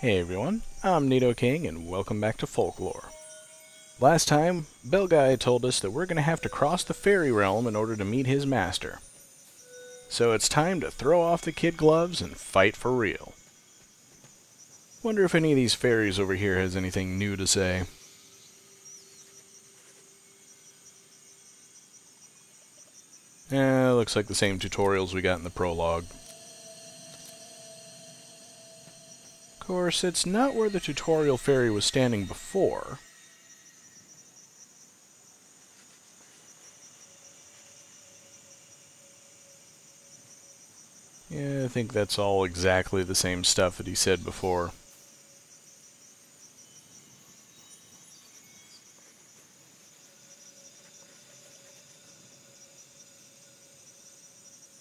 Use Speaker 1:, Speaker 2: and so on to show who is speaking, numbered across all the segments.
Speaker 1: Hey everyone, I'm Nito King and welcome back to Folklore. Last time, Belguy told us that we're going to have to cross the fairy realm in order to meet his master. So it's time to throw off the kid gloves and fight for real. Wonder if any of these fairies over here has anything new to say. Looks like the same tutorials we got in the prologue. Of course, it's not where the tutorial fairy was standing before. Yeah, I think that's all exactly the same stuff that he said before.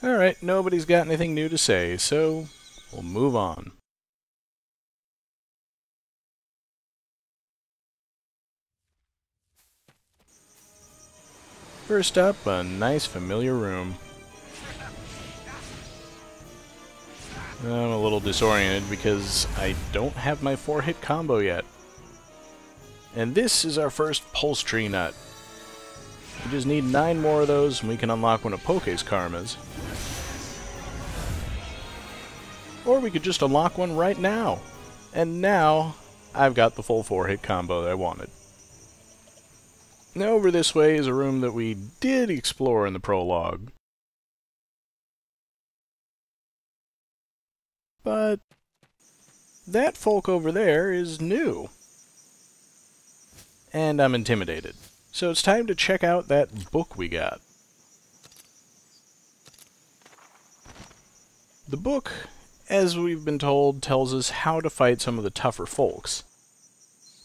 Speaker 1: Alright, nobody's got anything new to say, so we'll move on. First up, a nice familiar room. I'm a little disoriented because I don't have my 4-hit combo yet. And this is our first pulse tree nut. We just need 9 more of those and we can unlock one of Poke's karmas. Or we could just unlock one right now. And now, I've got the full 4-hit combo that I wanted. Now over this way is a room that we did explore in the prologue. But that folk over there is new. And I'm intimidated. So it's time to check out that book we got. The book, as we've been told, tells us how to fight some of the tougher folks.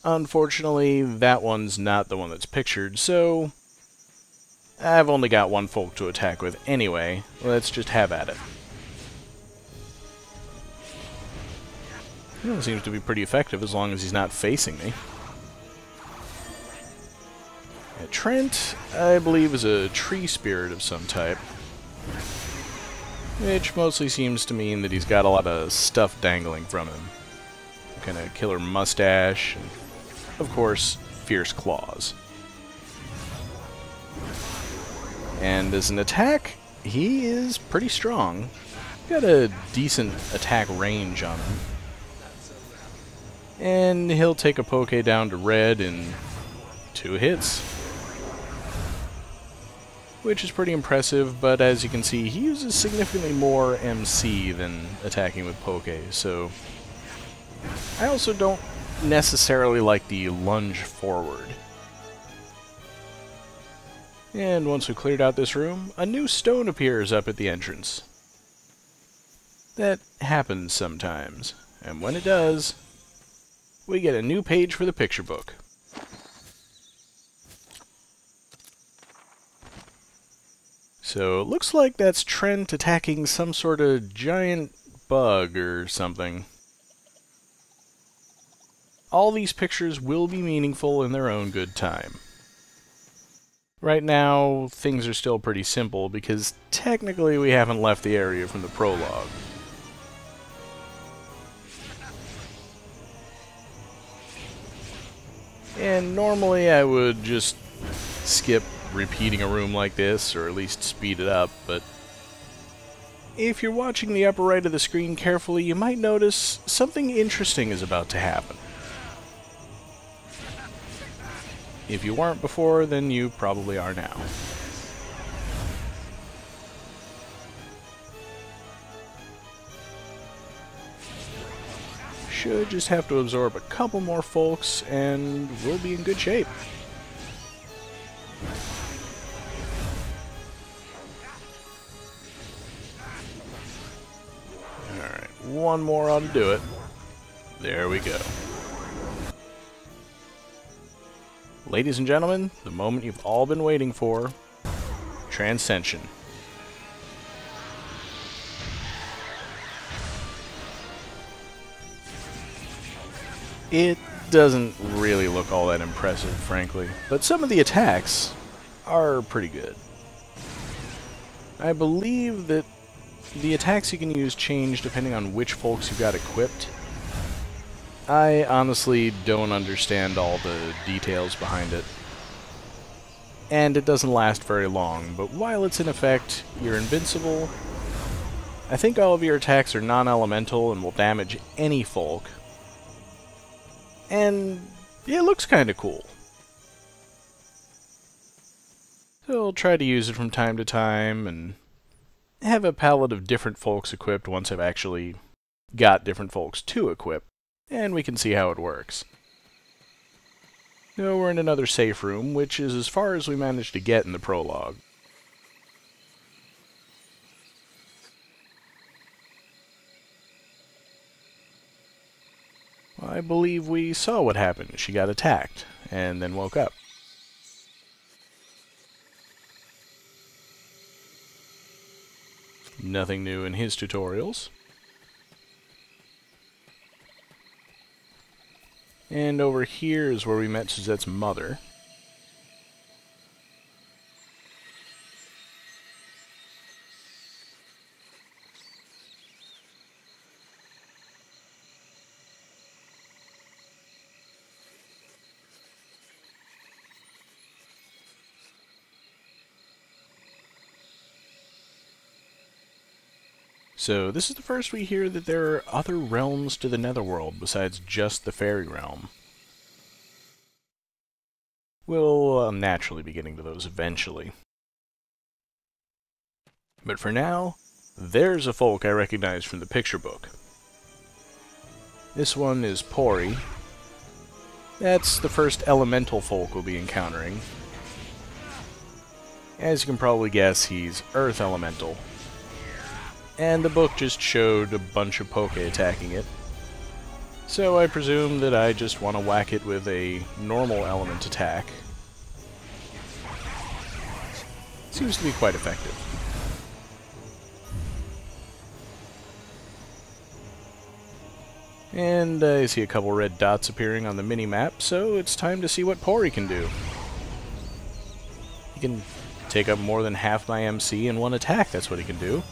Speaker 1: Unfortunately, that one's not the one that's pictured, so I've only got one folk to attack with anyway. Let's just have at it. It seems to be pretty effective as long as he's not facing me. Treant, I believe, is a tree spirit of some type. Which mostly seems to mean that he's got a lot of stuff dangling from him. Kind of killer mustache, and of course, fierce claws. And as an attack, he is pretty strong. Got a decent attack range on him. And he'll take a Poke down to red in 2 hits. Which is pretty impressive, but as you can see, he uses significantly more MC than attacking with Poke, so I also don't necessarily like the lunge forward. And once we cleared out this room, a new stone appears up at the entrance. That happens sometimes, and when it does, we get a new page for the picture book. So it looks like that's Treant attacking some sort of giant bug or something. All these pictures will be meaningful in their own good time. Right now, things are still pretty simple because technically we haven't left the area from the prologue. And normally I would just skip repeating a room like this, or at least speed it up, but if you're watching the upper right of the screen carefully, you might notice something interesting is about to happen. If you weren't before, then you probably are now. Should just have to absorb a couple more folks, and we'll be in good shape. Alright, one more ought to do it. There we go. Ladies and gentlemen, the moment you've all been waiting for, transcension. It doesn't really look all that impressive, frankly, but some of the attacks are pretty good. I believe that the attacks you can use change depending on which folks you've got equipped. I honestly don't understand all the details behind it. And it doesn't last very long, but while it's in effect, you're invincible. I think all of your attacks are non-elemental and will damage any folk. And yeah, it looks kinda cool. So I'll try to use it from time to time, and have a palette of different folks equipped once I've actually got different folks to equip, and we can see how it works. So we're in another safe room, which is as far as we managed to get in the prologue. I believe we saw what happened. She got attacked, and then woke up. Nothing new in his tutorials. And over here is where we met Suzette's mother. So this is the first we hear that there are other realms to the Netherworld besides just the fairy realm. We'll naturally be getting to those eventually. But for now, there's a folk I recognize from the picture book. This one is Pory. That's the first elemental folk we'll be encountering. As you can probably guess, he's Earth Elemental. And the book just showed a bunch of Poke attacking it. So I presume that I just want to whack it with a normal element attack. Seems to be quite effective. And I see a couple red dots appearing on the mini-map, so it's time to see what Pory can do. He can take up more than half my MC in one attack, that's what he can do.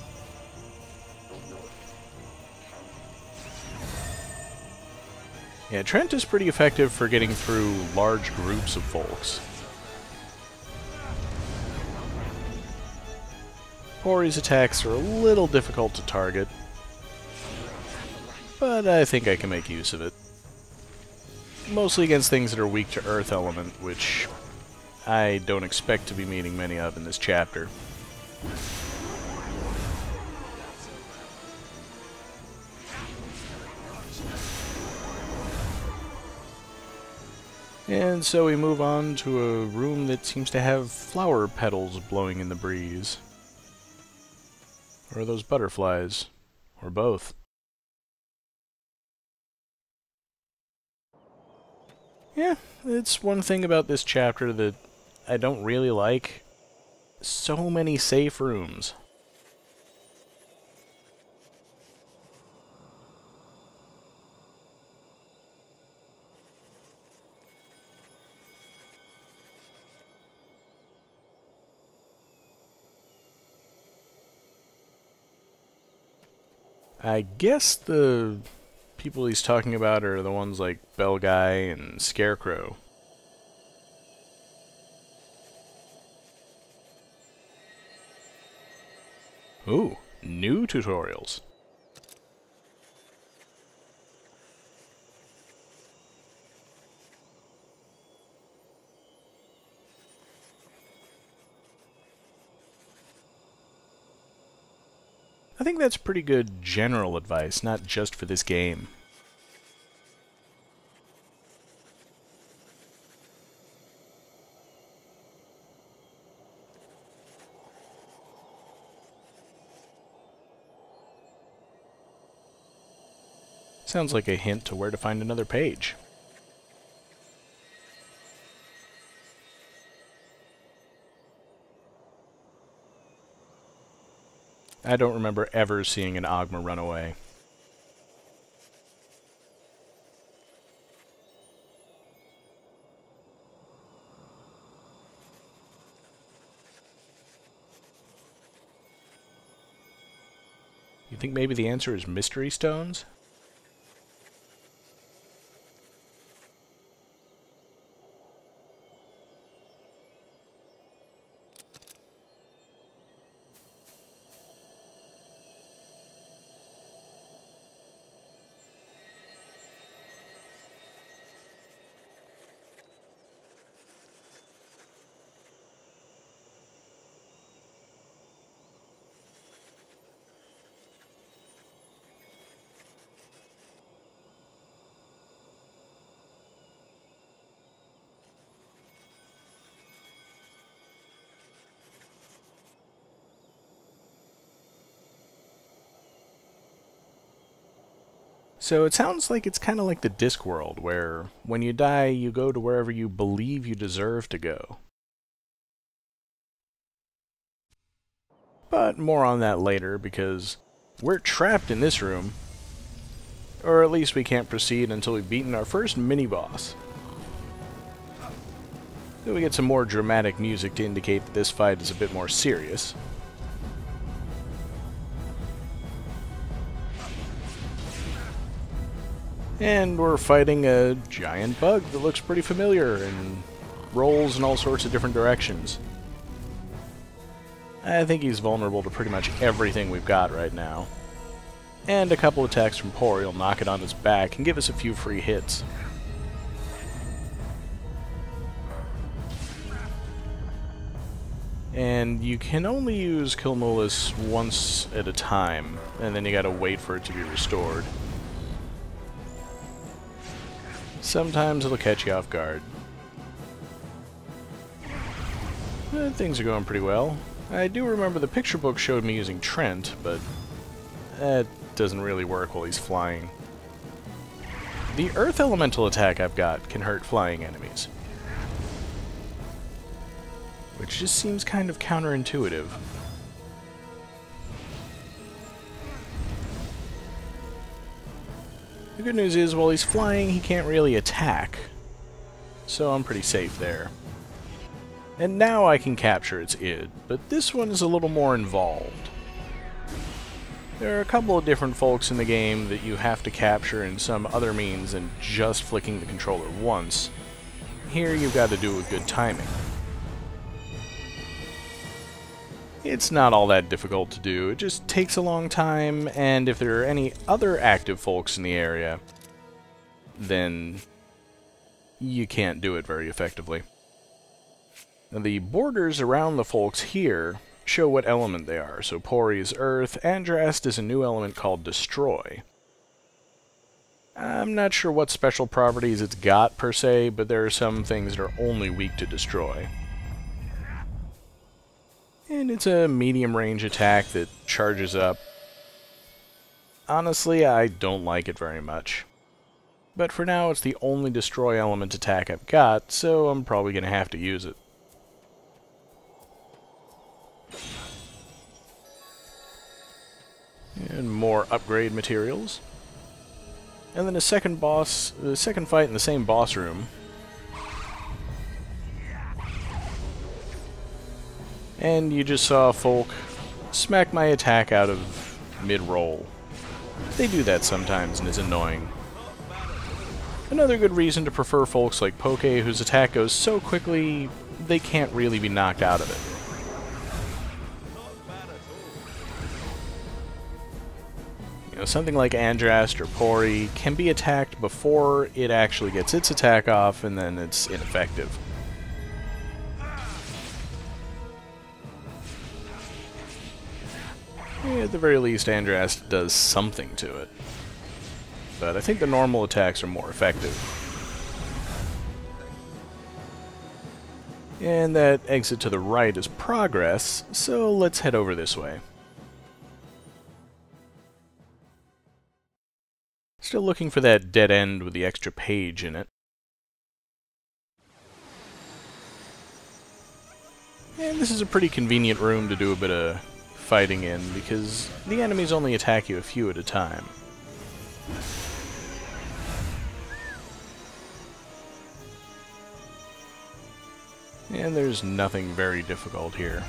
Speaker 1: Yeah, Treant is pretty effective for getting through large groups of folks. Pory's attacks are a little difficult to target, but I think I can make use of it. Mostly against things that are weak to Earth Element, which I don't expect to be meeting many of in this chapter. And so we move on to a room that seems to have flower petals blowing in the breeze. Or are those butterflies? Or both? Yeah, it's one thing about this chapter that I don't really like. So many safe rooms. I guess the people he's talking about are the ones like Bell Guy and Scarecrow. Ooh, new tutorials. I think that's pretty good general advice, not just for this game. Sounds like a hint to where to find another page. I don't remember ever seeing an Ogma run away. You think maybe the answer is mystery stones? So it sounds like it's kind of like the Discworld, where when you die, you go to wherever you believe you deserve to go. But more on that later, because we're trapped in this room. Or at least we can't proceed until we've beaten our first mini-boss. Then we get some more dramatic music to indicate that this fight is a bit more serious. And we're fighting a giant bug that looks pretty familiar and rolls in all sorts of different directions. I think he's vulnerable to pretty much everything we've got right now. And a couple attacks from Pory will knock it on his back and give us a few free hits. And you can only use Kilmulis once at a time, and then you gotta wait for it to be restored. Sometimes it'll catch you off guard. Things are going pretty well. I do remember the picture book showed me using Treant, but that doesn't really work while he's flying. The Earth Elemental attack I've got can hurt flying enemies, which just seems kind of counterintuitive. The good news is, while he's flying, he can't really attack, so I'm pretty safe there. And now I can capture its id, but this one is a little more involved. There are a couple of different folks in the game that you have to capture in some other means than just flicking the controller once. Here you've got to do it with good timing. It's not all that difficult to do, it just takes a long time, and if there are any other active folks in the area, then you can't do it very effectively. Now, the borders around the folks here show what element they are. So Poury is Earth, Andraste is a new element called Destroy. I'm not sure what special properties it's got per se, but there are some things that are only weak to Destroy. And it's a medium range attack that charges up. Honestly, I don't like it very much. But for now, it's the only Destroy element attack I've got, so I'm probably going to have to use it. And more upgrade materials. And then the second fight in the same boss room. And you just saw folk smack my attack out of mid-roll. They do that sometimes and it's annoying. Another good reason to prefer folks like Poke, whose attack goes so quickly they can't really be knocked out of it. You know, something like Andraste or Pory can be attacked before it actually gets its attack off, and then it's ineffective. At the very least, Andraste does something to it. But I think the normal attacks are more effective. And that exit to the right is progress, so let's head over this way. Still looking for that dead end with the extra page in it. And this is a pretty convenient room to do a bit of fighting in, because the enemies only attack you a few at a time. And there's nothing very difficult here.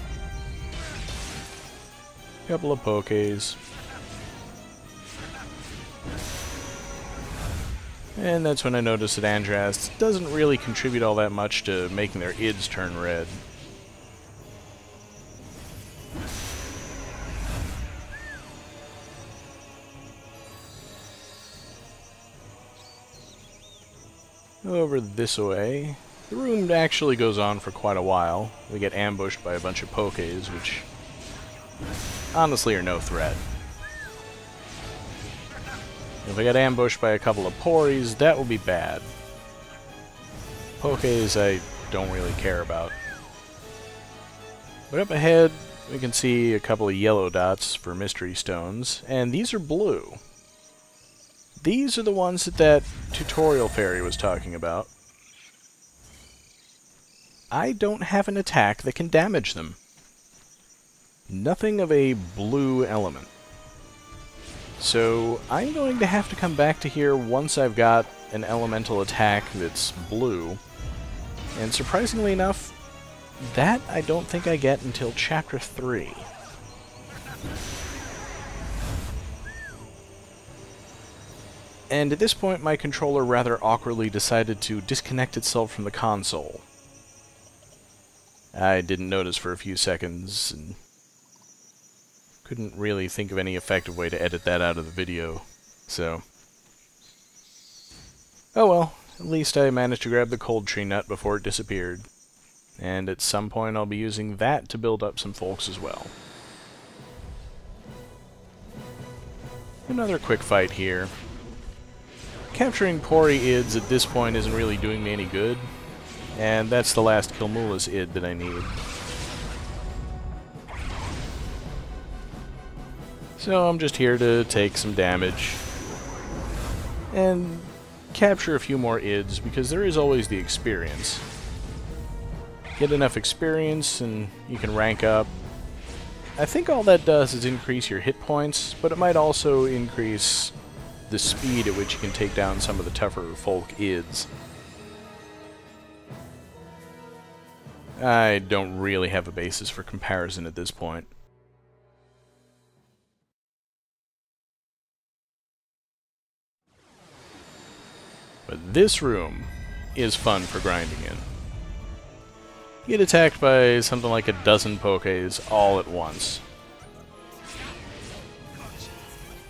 Speaker 1: A couple of pokés. And that's when I noticed that Andraste doesn't really contribute all that much to making their ids turn red. Over this way. The room actually goes on for quite a while. We get ambushed by a bunch of pokés, which honestly are no threat. If I get ambushed by a couple of Porys, that will be bad. Pokés I don't really care about. But up ahead, we can see a couple of yellow dots for mystery stones, and these are blue. These are the ones that that tutorial fairy was talking about. I don't have an attack that can damage them. Nothing of a blue element. So I'm going to have to come back to here once I've got an elemental attack that's blue. And surprisingly enough, that I don't think I get until Chapter 3. And at this point, my controller rather awkwardly decided to disconnect itself from the console. I didn't notice for a few seconds, and couldn't really think of any effective way to edit that out of the video, so... Oh well, at least I managed to grab the cold tree nut before it disappeared. And at some point I'll be using that to build up some folks as well. Another quick fight here. Capturing Pory ids at this point isn't really doing me any good, and that's the last Kilmula's id that I need. So I'm just here to take some damage and capture a few more ids, because there is always the experience. Get enough experience and you can rank up. I think all that does is increase your hit points, but it might also increase the speed at which you can take down some of the tougher folk ids. I don't really have a basis for comparison at this point. But this room is fun for grinding in. You get attacked by something like a dozen Pokés all at once.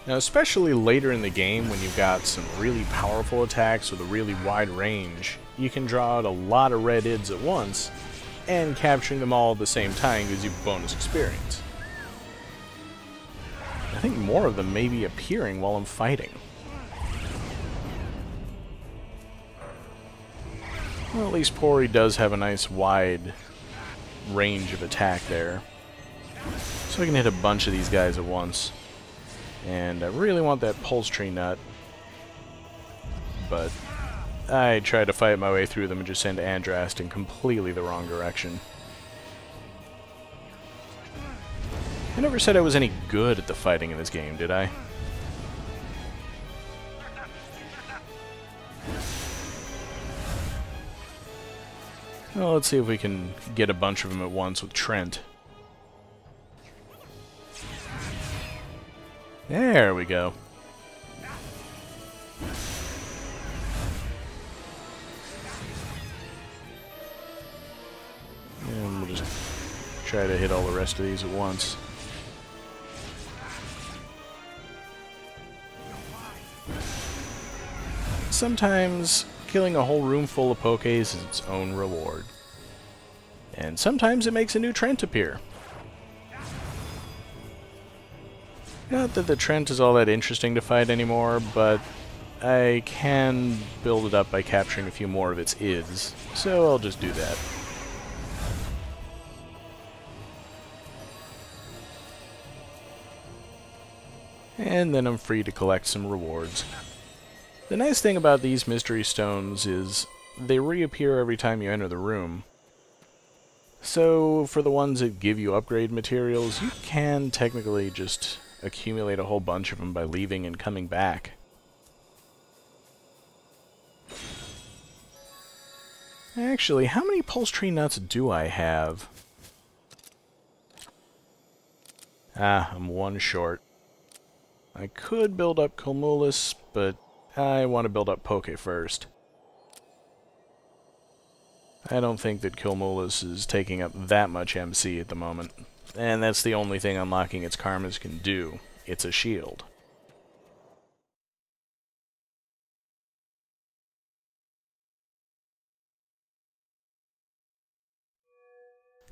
Speaker 1: Now, especially later in the game when you've got some really powerful attacks with a really wide range, you can draw out a lot of red ids at once, and capturing them all at the same time gives you bonus experience. I think more of them may be appearing while I'm fighting. Well, at least Pory does have a nice wide range of attack there. So I can hit a bunch of these guys at once. And I really want that pulse tree nut. But I tried to fight my way through them and just send Andraste in completely the wrong direction. I never said I was any good at the fighting in this game, did I? Well, let's see if we can get a bunch of them at once with Treant. There we go. And we'll just try to hit all the rest of these at once. Sometimes killing a whole room full of Pokés is its own reward. And sometimes it makes a new Treant appear. Not that the Treant is all that interesting to fight anymore, but I can build it up by capturing a few more of its ids, so I'll just do that. And then I'm free to collect some rewards. The nice thing about these mystery stones is they reappear every time you enter the room. So for the ones that give you upgrade materials, you can technically just accumulate a whole bunch of them by leaving and coming back. Actually, how many pulse tree nuts do I have? Ah, I'm one short. I could build up Kilmula's, but I want to build up Poké first. I don't think that Kilmula's is taking up that much MC at the moment. And that's the only thing unlocking its karmas can do. It's a shield.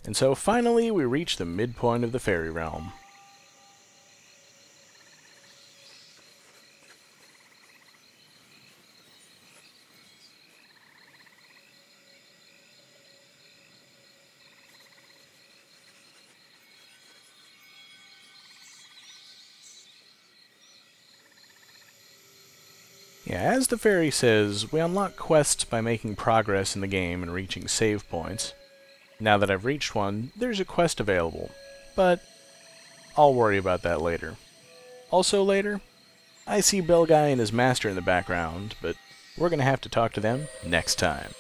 Speaker 1: And so finally we reach the midpoint of the fairy realm. Yeah, as the ferry says, we unlock quests by making progress in the game and reaching save points. Now that I've reached one, there's a quest available, but I'll worry about that later. Also later, I see Bell Guy and his master in the background, but we're gonna have to talk to them next time.